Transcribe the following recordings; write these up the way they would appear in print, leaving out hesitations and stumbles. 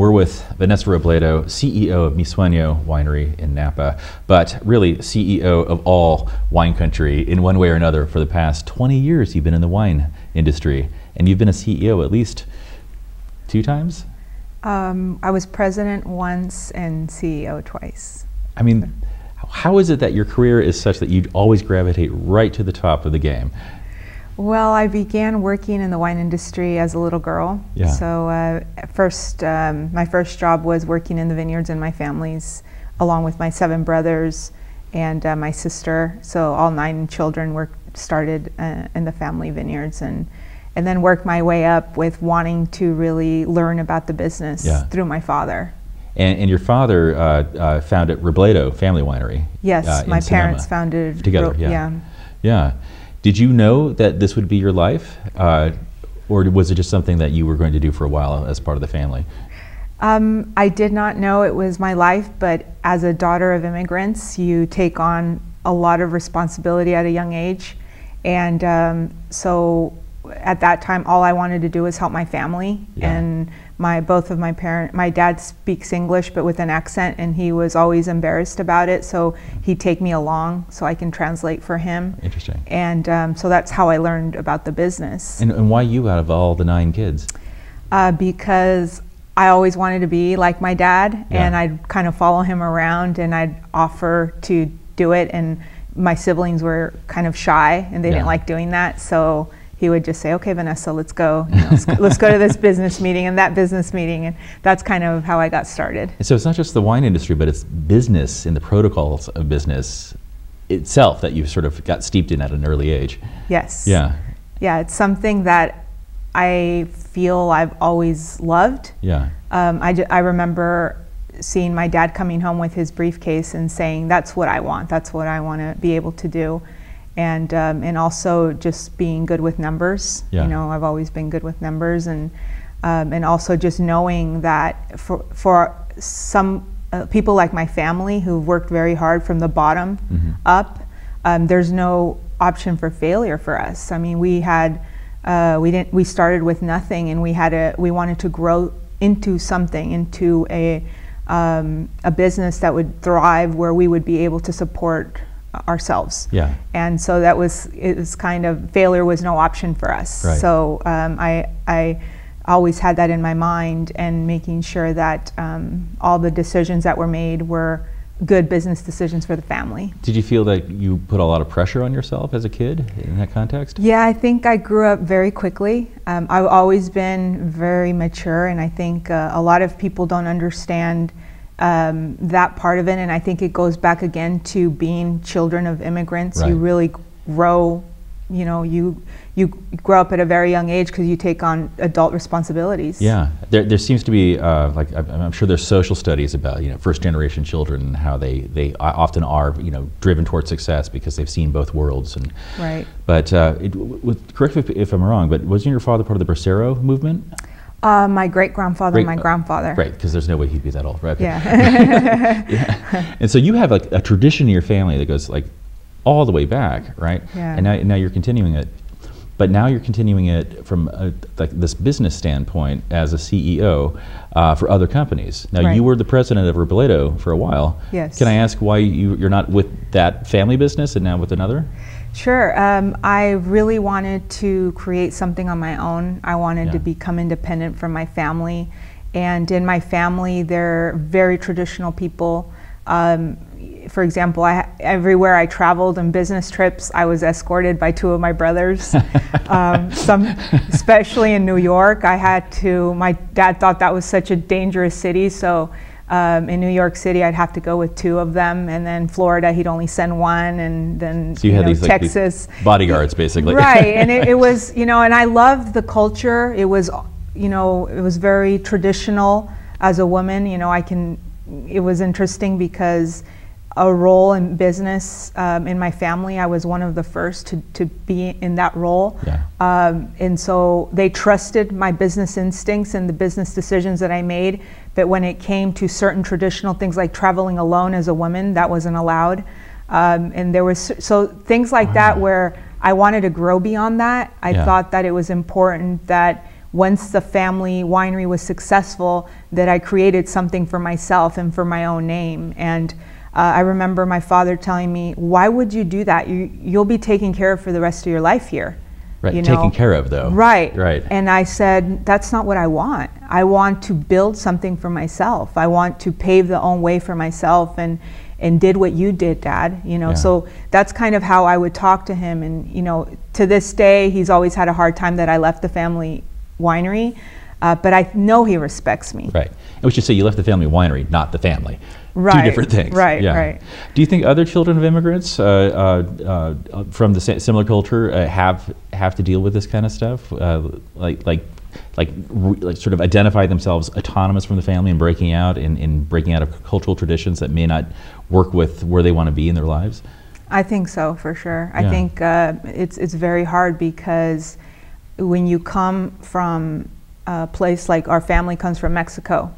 we're with Vanessa Robledo, CEO of Mi Sueño Winery in Napa, but really CEO of all wine country in one way or another. For the past 20 years, you've been in the wine industry, and you've been a CEO at least 2 times? I was president once and CEO twice. I mean, how is it that your career is such that you always gravitate right to the top of the game? Well, I began working in the wine industry as a little girl. Yeah. So my first job was working in the vineyards in my family's, along with my 7 brothers and my sister. So all 9 children started in the family vineyards, and then worked my way up with wanting to really learn about the business through my father. And your father founded Robledo Family Winery. Yes, my parents founded together. Yeah. Did you know that this would be your life, or was it just something that you were going to do for a while as part of the family? I did not know it was my life, but as a daughter of immigrants, you take on a lot of responsibility at a young age, and so at that time, all I wanted to do was help my family. And both of my parents, my dad speaks English but with an accent, and he was always embarrassed about it, so he'd take me along so I can translate for him. Interesting. And so that's how I learned about the business. And why you out of all the 9 kids? Because I always wanted to be like my dad, and I'd kind of follow him around, and I'd offer to do it, and my siblings were kind of shy, and they didn't like doing that, so he would just say, "Okay, Vanessa, let's go. Let's go to this business meeting and that business meeting," and that's kind of how I got started. And so it's not just the wine industry, but it's business and the protocols of business itself that you sort of got steeped in at an early age. Yes. Yeah. Yeah, it's something that I feel I've always loved. Yeah. I remember seeing my dad coming home with his briefcase and saying, "That's what I want. That's what I want to be able to do." And also just being good with numbers. Yeah. You know, I've always been good with numbers, and also just knowing that for some people like my family who've worked very hard from the bottom up, there's no option for failure for us. I mean, we started with nothing, and we wanted to grow into something, into a business that would thrive, where we would be able to support ourselves. Yeah. And so it was kind of, failure was no option for us. Right. So I always had that in my mind, and making sure that all the decisions that were made were good business decisions for the family. Did you feel that you put a lot of pressure on yourself as a kid in that context? Yeah, I think I grew up very quickly. I've always been very mature, and I think a lot of people don't understand that part of it, and I think it goes back again to being children of immigrants. Right. You really grow, you grow up at a very young age because you take on adult responsibilities. Yeah, there seems to be I'm sure there's social studies about first generation children and how they often are driven towards success because they've seen both worlds. And right. But correct me if I'm wrong, but wasn't your father part of the Preschool movement? My great-grandfather and my grandfather. Right, because there's no way he'd be that old, right? Yeah. Yeah. And so you have a tradition in your family that goes all the way back, right? Yeah. And now you're continuing it. But now you're continuing it from this business standpoint as a CEO for other companies. Now, you were the president of Robledo for a while. Yes. Can I ask why you're not with that family business and now with another? Sure. I really wanted to create something on my own. I wanted to become independent from my family. And in my family, they're very traditional people. For example, everywhere I traveled on business trips, I was escorted by 2 of my brothers. Especially in New York, my dad thought that was such a dangerous city, so in New York City, I'd have to go with 2 of them, and then Florida, he'd only send 1, and then so you had these, Texas. These bodyguards, basically. Right, and it was, and I loved the culture. It was, it was very traditional as a woman. It was interesting because a role in business in my family, I was one of the first to be in that role. Yeah. And so they trusted my business instincts and the business decisions that I made. But when it came to certain traditional things like traveling alone as a woman, that wasn't allowed. And there was so things like that where I wanted to grow beyond that. I thought that it was important that once the family winery was successful, that I created something for myself and for my own name. And I remember my father telling me, why would you do that? You'll be taken care of for the rest of your life here. Right, taken care of though. Right. Right. And I said, that's not what I want. I want to build something for myself. I want to pave the own way for myself, and did what you did, Dad. So that's kind of how I would talk to him. And to this day, he's always had a hard time that I left the family winery, but I know he respects me. Right. And we should say you left the family winery, not the family. Right. Two different things. Right. Yeah. Right. Do you think other children of immigrants from the similar culture have to deal with this kind of stuff, like sort of identify themselves autonomous from the family and breaking out of cultural traditions that may not work with where they want to be in their lives? I think so, for sure. I think it's very hard, because when you come from a place like our family comes from Mexico,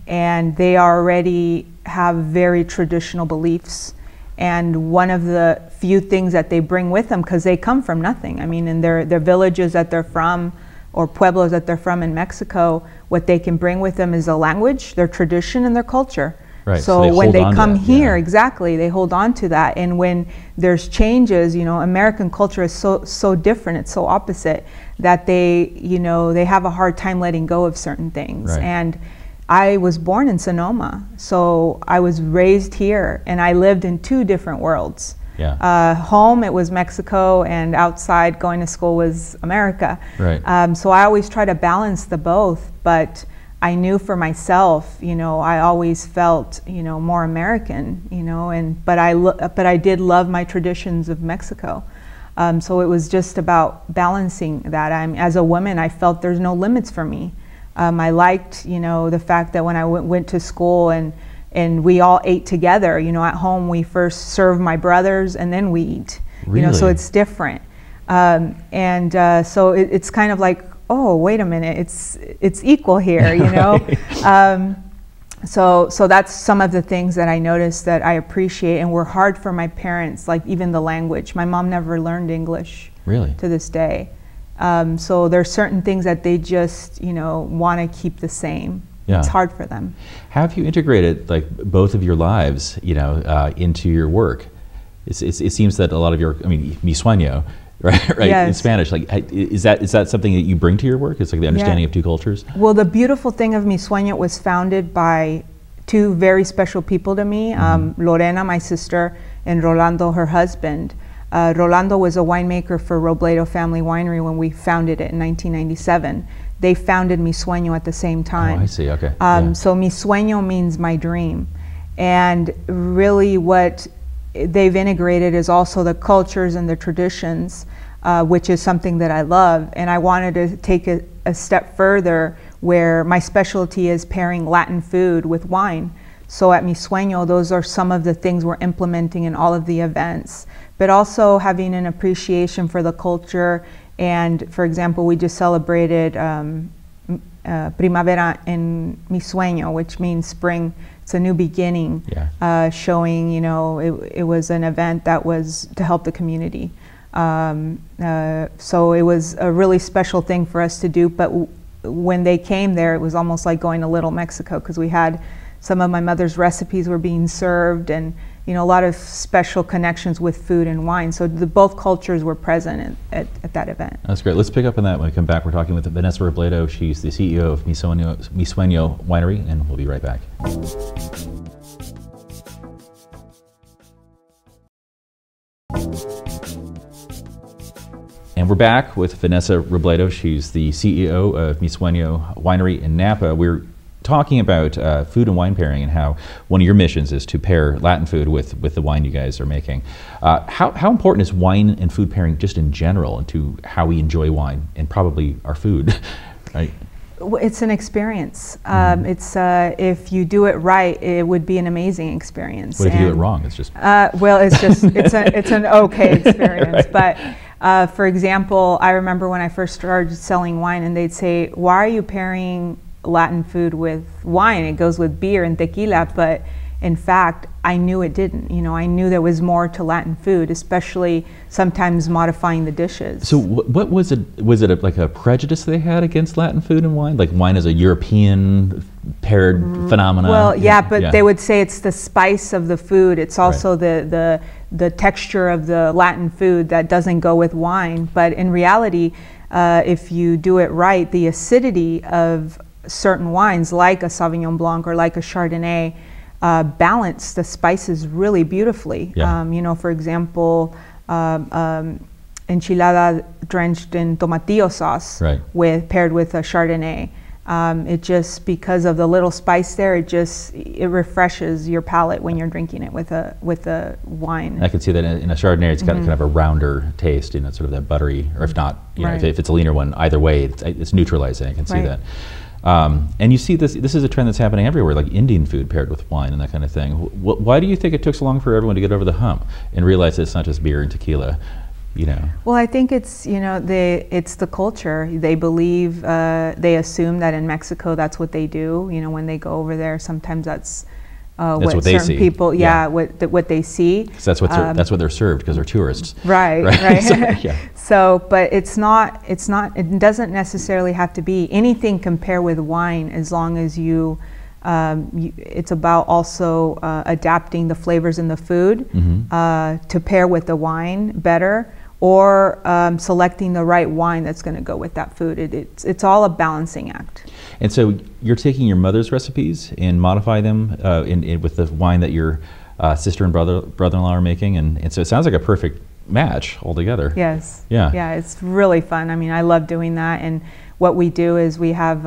and they already have very traditional beliefs, and one of the few things that they bring with them, because they come from nothing, I mean, in their villages that they're from, or pueblos that they're from in Mexico, what they can bring with them is a language, their tradition, and their culture. Right. So when they come here, exactly, they hold on to that. And when there's changes, American culture is so different, it's so opposite, that they have a hard time letting go of certain things. Right. And I was born in Sonoma, so I was raised here, and I lived in two different worlds. Yeah. Home, it was Mexico, and outside going to school was America. Right. So I always try to balance the both, but I knew for myself, I always felt, more American, but I did love my traditions of Mexico. So it was just about balancing that. As a woman, I felt there's no limits for me. I liked, the fact that when I went to school and we all ate together, at home we first serve my brothers and then we eat, Really? So it's different. So it's kind of like, oh, wait a minute, it's equal here, So that's some of the things that I noticed that I appreciate and were hard for my parents, like even the language. My mom never learned English. Really? To this day. So there's certain things that they just, want to keep the same. Yeah. It's hard for them. Have you integrated both of your lives, into your work? It seems that a lot of mi sueño, right? Yes. In Spanish, is that something that you bring to your work? It's like the understanding of two cultures. Well, the beautiful thing of Mi Sueño was founded by two very special people to me, Lorena, my sister, and Rolando, her husband. Rolando was a winemaker for Robledo Family Winery when we founded it in 1997. They founded Mi Sueño at the same time. Oh, I see. Okay. So Mi Sueño means my dream, and really what they've integrated is also the cultures and the traditions, which is something that I love. And I wanted to take a step further, where my specialty is pairing Latin food with wine. So at Mi Sueño, those are some of the things we're implementing in all of the events, but also having an appreciation for the culture. And for example, we just celebrated Primavera en Mi Sueño, which means spring. It's a new beginning, showing, it was an event that was to help the community. So it was a really special thing for us to do, but when they came there, it was almost like going to Little Mexico, because we had some of my mother's recipes were being served, and a lot of special connections with food and wine. So both cultures were present at that event. That's great. Let's pick up on that when we come back. We're talking with Vanessa Robledo. She's the CEO of Mi Sueño Winery, and we'll be right back. And we're back with Vanessa Robledo. She's the CEO of Mi Sueño Winery in Napa. We're talking about food and wine pairing, and how one of your missions is to pair Latin food with the wine you guys are making. How important is wine and food pairing just in general into how we enjoy wine and probably our food, right? It's an experience. It's if you do it right, it would be an amazing experience. What if you do it wrong? It's just well, it's an okay experience. But for example, I remember when I first started selling wine, and they'd say, "Why are you pairing Latin food with wine? It goes with beer and tequila." But In fact, I knew it didn't. You know, I knew there was more to Latin food, especially sometimes modifying the dishes. So what was it? Was it like a prejudice they had against Latin food and wine? Like wine is a European paired phenomenon? Well, yeah, but they would say it's the spice of the food. It's also the texture of the Latin food that doesn't go with wine. But in reality, if you do it right, the acidity of certain wines like a Sauvignon Blanc or like a Chardonnay balance the spices really beautifully. Yeah. You know, for example, enchilada drenched in tomatillo sauce paired with a Chardonnay. It just, because of the little spice there, it refreshes your palate when you're drinking it with a wine. I can see that in a Chardonnay, it's got kind of a rounder taste, you know, sort of that buttery, or if not, you know, if it's a leaner one, either way, it's neutralizing. I can see that. And you see this is a trend that's happening everywhere, like Indian food paired with wine and that kind of thing. Why do you think it took so long for everyone to get over the hump and realize that it's not just beer and tequila? You know. Well, I think it's, you know, it's the culture. They believe, they assume that in Mexico that's what they do. You know, when they go over there, sometimes that's what they certain see. People, what they see. So that's what they're served because they're tourists. Right. So, So, but it doesn't necessarily have to be anything compare with wine, as long as it's about also adapting the flavors in the food to pair with the wine better, or selecting the right wine that's going to go with that food. It's all a balancing act. And so you're taking your mother's recipes and modify them with the wine that your sister and brother-in-law are making, and so it sounds like a perfect match altogether. Yes. Yeah. Yeah, it's really fun. I mean, I love doing that. And what we do is we have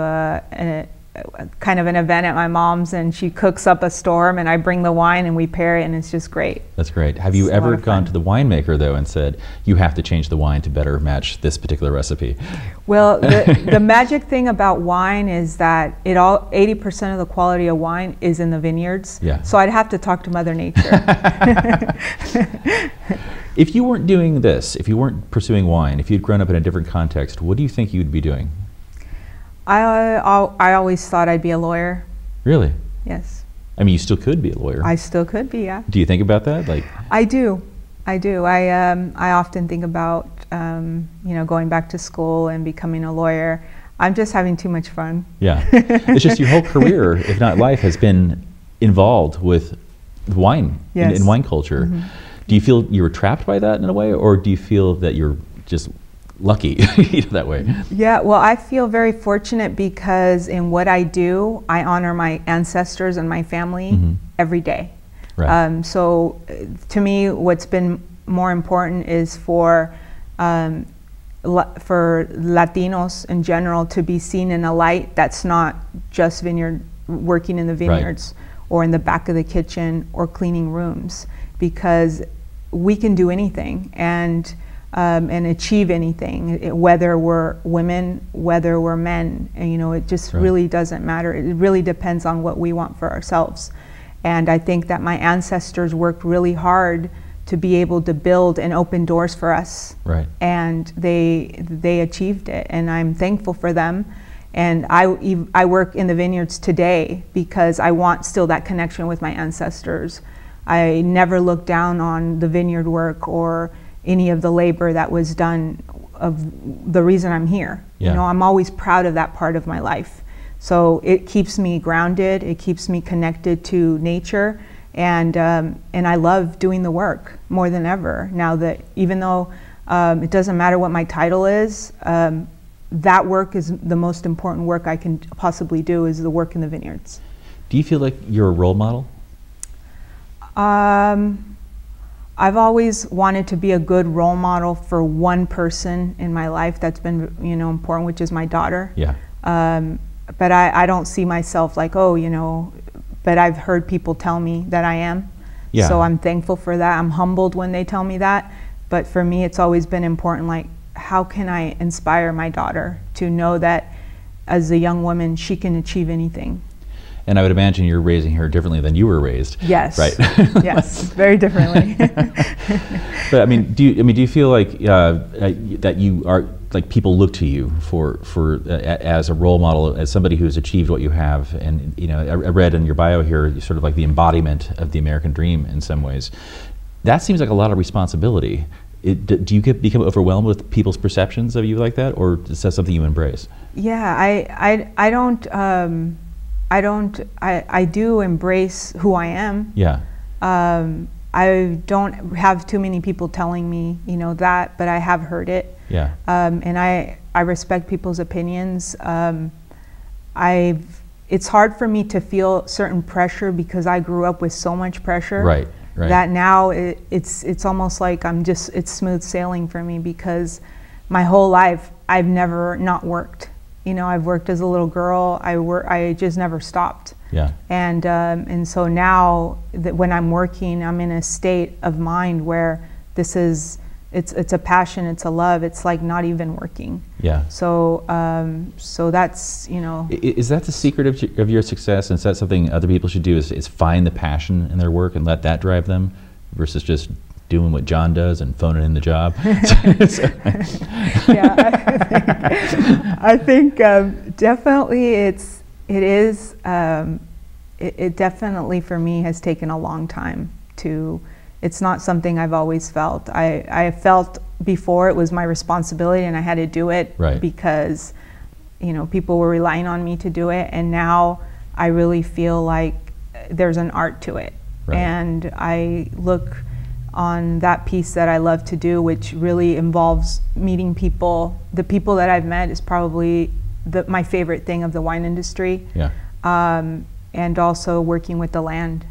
kind of an event at my mom's, and she cooks up a storm, and I bring the wine and we pair it, and it's just great. That's great. Have you ever gone to the winemaker though and said, you have to change the wine to better match this particular recipe? Well, the magic thing about wine is that 80% of the quality of wine is in the vineyards. Yeah. So I'd have to talk to Mother Nature. If you weren't doing this, if you weren't pursuing wine, if you'd grown up in a different context, what do you think you'd be doing? I always thought I'd be a lawyer. Really? Yes. I mean, you still could be a lawyer. I still could be, yeah. Do you think about that? Like, I do. I often think about you know, going back to school and becoming a lawyer. I'm just having too much fun. Yeah. It's just your whole career, if not life, has been involved with wine in wine culture. Do you feel you were trapped by that in a way, or do you feel that you're just lucky that way? Yeah, well, I feel very fortunate because in what I do, I honor my ancestors and my family every day. Right. So to me, what's been more important is for Latinos in general to be seen in a light that's not just working in the vineyards or in the back of the kitchen or cleaning rooms, because we can do anything and achieve anything, whether we're women, whether we're men. And, you know, it just really doesn't matter. It really depends on what we want for ourselves. And I think that my ancestors worked really hard to be able to build and open doors for us. Right. And they achieved it, and I'm thankful for them. And I work in the vineyards today because I want still that connection with my ancestors. I never look down on the vineyard work or any of the labor that was done of the reason I'm here. Yeah. You know, I'm always proud of that part of my life. So it keeps me grounded, it keeps me connected to nature, and I love doing the work more than ever. Now that even though it doesn't matter what my title is, that work is the most important work I can possibly do, is the work in the vineyards. Do you feel like you're a role model? I've always wanted to be a good role model for one person in my life that's been, you know, important, which is my daughter. Yeah. But I don't see myself like, oh, you know, but I've heard people tell me that I am. Yeah. So I'm thankful for that. I'm humbled when they tell me that. But for me, it's always been important, like, how can I inspire my daughter to know that as a young woman, she can achieve anything? And I would imagine you're raising her differently than you were raised. Yes. Right. Yes, very differently. But I mean, do you feel like that you are, like, people look to you for as a role model, as somebody who's achieved what you have? And I read in your bio here, you're sort of like the embodiment of the American dream in some ways. That seems like a lot of responsibility. Do you become overwhelmed with people's perceptions of you like that, or is that something you embrace? Yeah, I do embrace who I am. Yeah. I don't have too many people telling me, that, but I have heard it. Yeah. And I respect people's opinions. It's hard for me to feel certain pressure because I grew up with so much pressure. Right. Right. That now it's almost like it's smooth sailing for me, because my whole life I've never not worked. I've worked as a little girl. I just never stopped. Yeah. And so now that when I'm working, I'm in a state of mind where it's a passion, it's a love. It's like not even working. Yeah. So that's Is that the secret of your success? And is that something other people should do? Is find the passion in their work and let that drive them, versus just doing what John does and phoning in the job? Yeah, I think definitely it definitely for me has taken a long time to. It's not something I've always felt. I felt before it was my responsibility and I had to do it. Right. Because people were relying on me to do it, and now I really feel like there's an art to it. Right. And I look on that piece that I love to do, which really involves meeting people. The people that I've met is probably my favorite thing of the wine industry. Yeah. And also working with the land.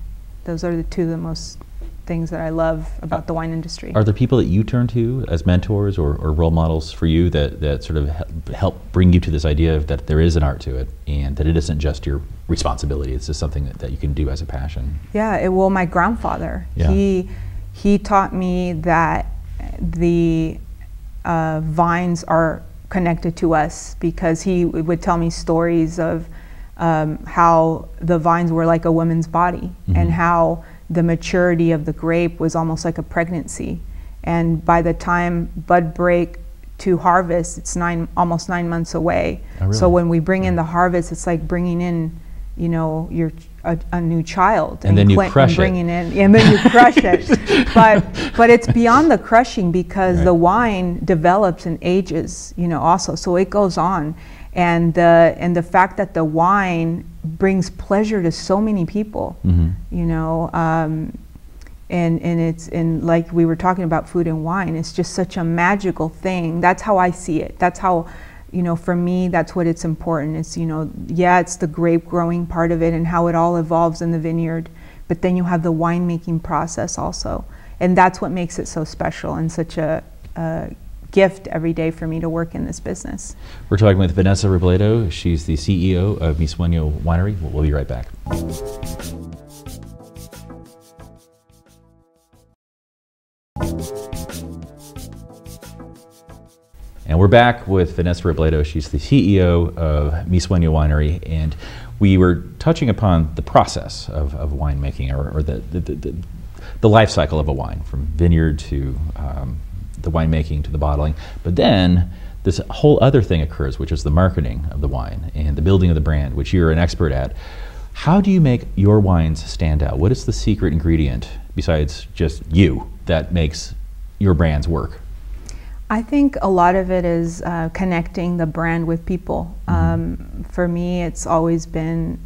Those are the two of the most things that I love about the wine industry. Are there people that you turn to as mentors or role models for you that sort of help bring you to this idea of that there is an art to it, and that it isn't just your responsibility, it's just something that you can do as a passion? Yeah, well, my grandfather, he taught me that the vines are connected to us, because he would tell me stories of how the vines were like a woman's body, and how the maturity of the grape was almost like a pregnancy. And by the time bud break to harvest, it's almost 9 months away. Oh, really? So when we bring in the harvest, it's like bringing in, a new child. And then you crush it. And then you crush it. But it's beyond the crushing, because the wine develops and ages, also. So it goes on. And the fact that the wine brings pleasure to so many people, and it's like we were talking about food and wine, it's just such a magical thing. That's how I see it. That's how, for me, that's what it's important. It's, it's the grape growing part of it and how it all evolves in the vineyard, but then you have the winemaking process also. And that's what makes it so special and such a gift every day for me to work in this business. We're talking with Vanessa Robledo. She's the CEO of Mi Sueño Winery. We'll be right back. And we're back with Vanessa Robledo. She's the CEO of Mi Sueño Winery, and we were touching upon the process of winemaking, or the life cycle of a wine, from vineyard to the winemaking to the bottling. But then this whole other thing occurs, which is the marketing of the wine and the building of the brand, which you're an expert at. How do you make your wines stand out? What is the secret ingredient, besides just you, that makes your brands work? I think a lot of it is connecting the brand with people. For me, it's always been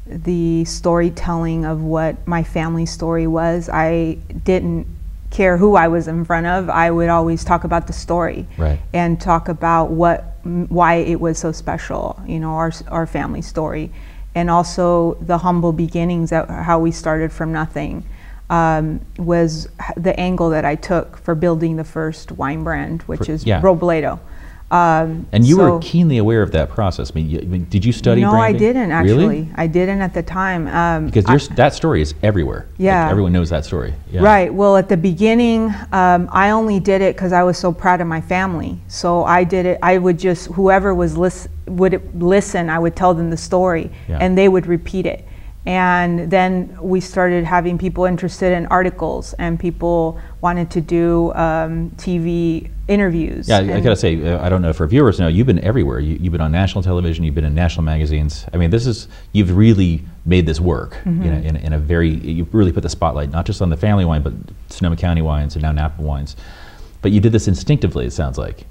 the storytelling of what my family story was. I didn't care who I was in front of. I would always talk about the story, and talk about why it was so special, our family story, and also the humble beginnings, how we started from nothing. Was the angle that I took for building the first wine brand, which is Robledo. And you were keenly aware of that process. I mean, did you study no, branding? I didn't actually. Really? I didn't at the time. Because that story is everywhere. Yeah. Like, everyone knows that story. Yeah. Right. Well, at the beginning, I only did it because I was so proud of my family. So I did it. I would just, whoever would listen, I would tell them the story, Yeah. and they would repeat it. And then we started having people interested in articles, and people wanted to do TV interviews. Yeah, I gotta say, I don't know if our viewers know, you've been everywhere. You've been on national television, you've been in national magazines. I mean, you've really made this work, Mm-hmm. in a very, you really put the spotlight, not just on the family wine, but Sonoma County wines and now Napa wines. But you did this instinctively, it sounds like.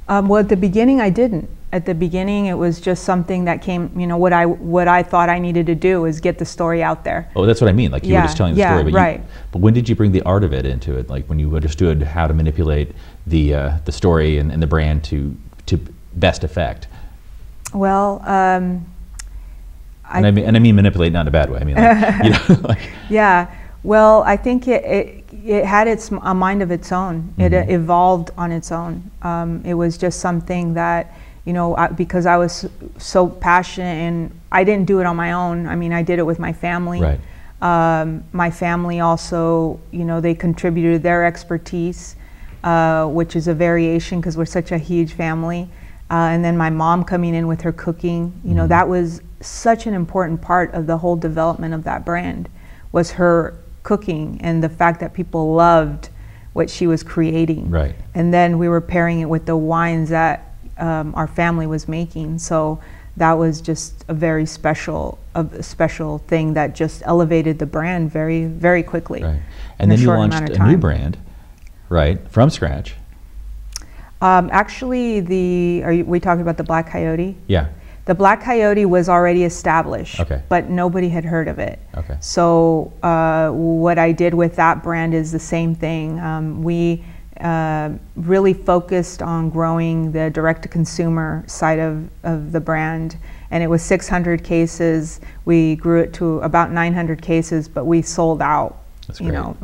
Well, at the beginning, I didn't. At the beginning, it was just something that came, what I thought I needed to do is get the story out there. Oh, that's what I mean. Like, you were just telling the story, but right. But when did you bring the art of it into it? Like, when you understood how to manipulate the story and the brand to best effect? Well, and I mean manipulate not in a bad way. I mean, like, like. Yeah. Well, I think it had a mind of its own. Mm-hmm. It evolved on its own. It was just something that, because I was so passionate, and I didn't do it on my own. I mean, I did it with my family. Right. My family also, they contributed their expertise, which is a variation because we're such a huge family. And then my mom coming in with her cooking, Mm-hmm. that was such an important part of the whole development of that brand, was her cooking and the fact that people loved what she was creating. Right. And then we were pairing it with the wines that our family was making. So that was just a very special thing that just elevated the brand very, very quickly. Right. And then you launched a new brand, right, from scratch. Actually, are we talking about the Black Coyote? Yeah. The Black Coyote was already established, Okay. but nobody had heard of it. Okay. So what I did with that brand is the same thing. We really focused on growing the direct-to-consumer side of the brand, and it was 600 cases. We grew it to about 900 cases, but we sold out. That's great. It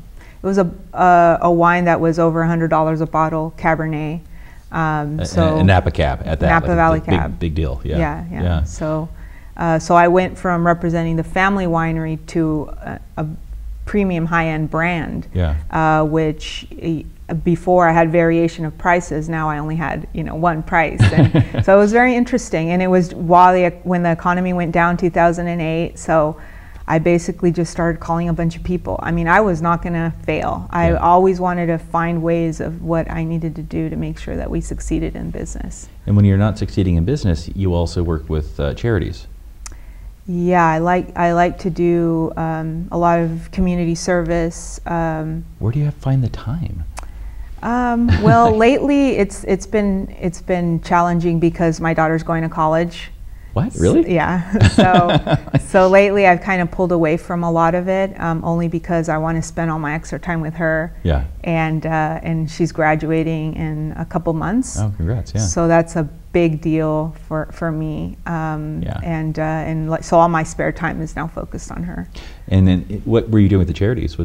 was a wine that was over $100 a bottle, Cabernet. A Napa Cab at that. Napa Valley Cab. Big deal. Yeah. Yeah. So I went from representing the family winery to a premium high-end brand. Yeah. Which before I had variation of prices. Now I only had one price, and so it was very interesting. And it was when the economy went down 2008. So I basically just started calling a bunch of people. I mean, I was not going to fail. I always wanted to find ways of what I needed to do to make sure that we succeeded in business. And when you're not succeeding in business, you also work with charities. Yeah, I like to do a lot of community service. Where do you find the time? Well, lately it's been challenging because my daughter's going to college. What, really? Yeah. So lately I've kind of pulled away from a lot of it, only because I want to spend all my extra time with her. Yeah. And she's graduating in a couple months. Oh, congrats! Yeah. So that's a big deal for me. And so all my spare time is now focused on her. And then what were you doing with the charities?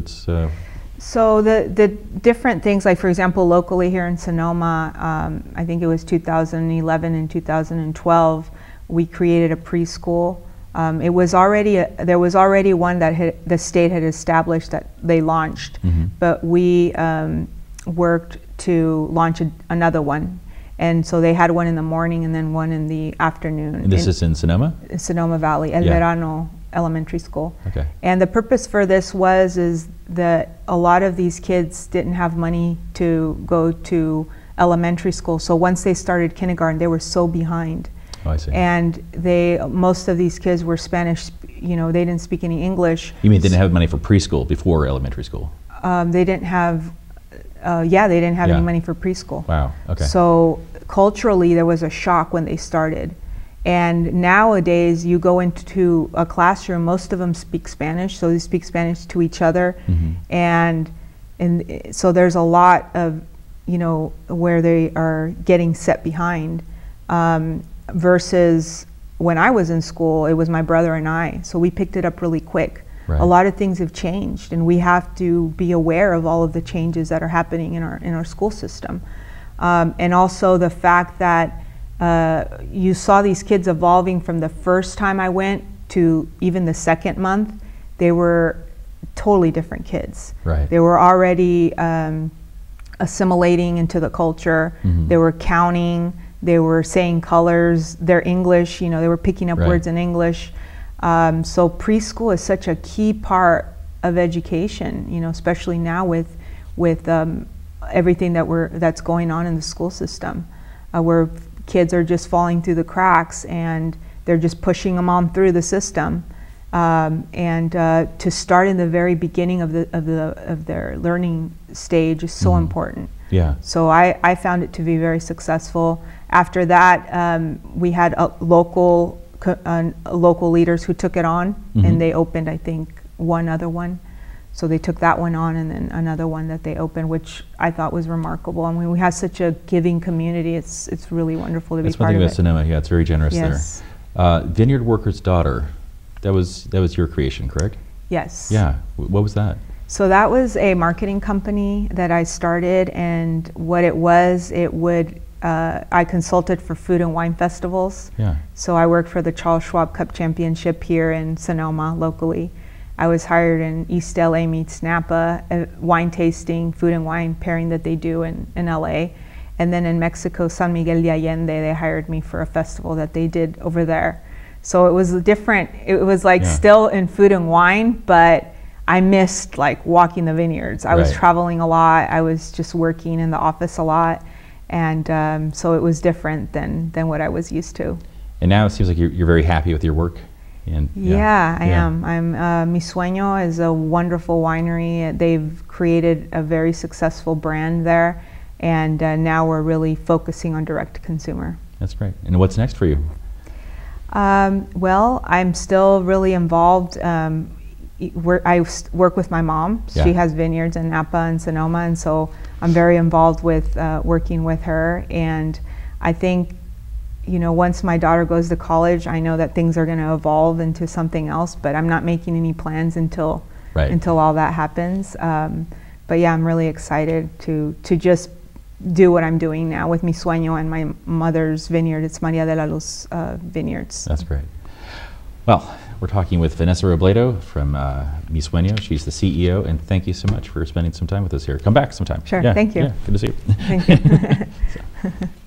So the different things, like for example, locally here in Sonoma, I think it was 2011 and 2012. We created a preschool. There was already one that the state had established that they launched, mm-hmm. but we worked to launch another one. And so they had one in the morning and then one in the afternoon. And this is in Sonoma? Sonoma Valley, El Verano Elementary School. Okay. And the purpose for this is that a lot of these kids didn't have money to go to elementary school. So once they started kindergarten, they were so behind. Oh, I see. And most of these kids were Spanish, they didn't speak any English. You mean they didn't have money for preschool before elementary school? They didn't have, they didn't have any money for preschool. Wow, okay. So culturally, there was a shock when they started. And nowadays, you go into a classroom, most of them speak Spanish, so they speak Spanish to each other. Mm-hmm. And so there's a lot of, where they are getting set behind. Versus when I was in school, it was my brother and I, so we picked it up really quick. Right. A lot of things have changed, and we have to be aware of all of the changes that are happening in our school system. And also the fact that you saw these kids evolving from the first time I went to even the second month. They were totally different kids. Right. They were already assimilating into the culture. They were counting. They were saying colors. Their English, you know, they were picking up words in English. So preschool is such a key part of education, you know, especially now with everything that's going on in the school system, where kids are just falling through the cracks and they're just pushing them on through the system. To start in the very beginning of their learning stage is so important. Yeah. So I found it to be very successful. After that, we had local leaders who took it on, and they opened, I think, one other one. So they took that one on, and then another one that they opened, which I thought was remarkable. I mean, we have such a giving community. It's really wonderful to be part of it. That's one thing about Sonoma. Yeah, it's very generous yes. there. Vineyard Worker's Daughter. That was your creation, correct? Yes. Yeah. What was that? So that was a marketing company that I started, and what it was, I consulted for food and wine festivals. Yeah. So I worked for the Charles Schwab Cup Championship here in Sonoma locally. I was hired in East LA meets Napa, a wine tasting, food and wine pairing that they do in LA. And then in Mexico, San Miguel de Allende, they hired me for a festival that they did over there. So it was different. It was like still in food and wine, but I missed like walking the vineyards. I was traveling a lot. I was just working in the office a lot. And so it was different than what I was used to. And now it seems like you're very happy with your work. And I am. Mi Sueño is a wonderful winery. They've created a very successful brand there. And now we're really focusing on direct to consumer. That's great. And what's next for you? Well, I'm still really involved. I work with my mom. Yeah. She has vineyards in Napa and Sonoma, and so I'm very involved with working with her. And I think, you know, once my daughter goes to college, I know that things are going to evolve into something else, but I'm not making any plans until all that happens. But yeah, I'm really excited to just do what I'm doing now with Mi Sueño and my mother's vineyard. It's Maria de la Luz Vineyards. That's great. Well, we're talking with Vanessa Robledo from Mi Sueño. She's the CEO, and thank you so much for spending some time with us here. Come back sometime. Sure, thank you. Yeah, good to see you. Thank you.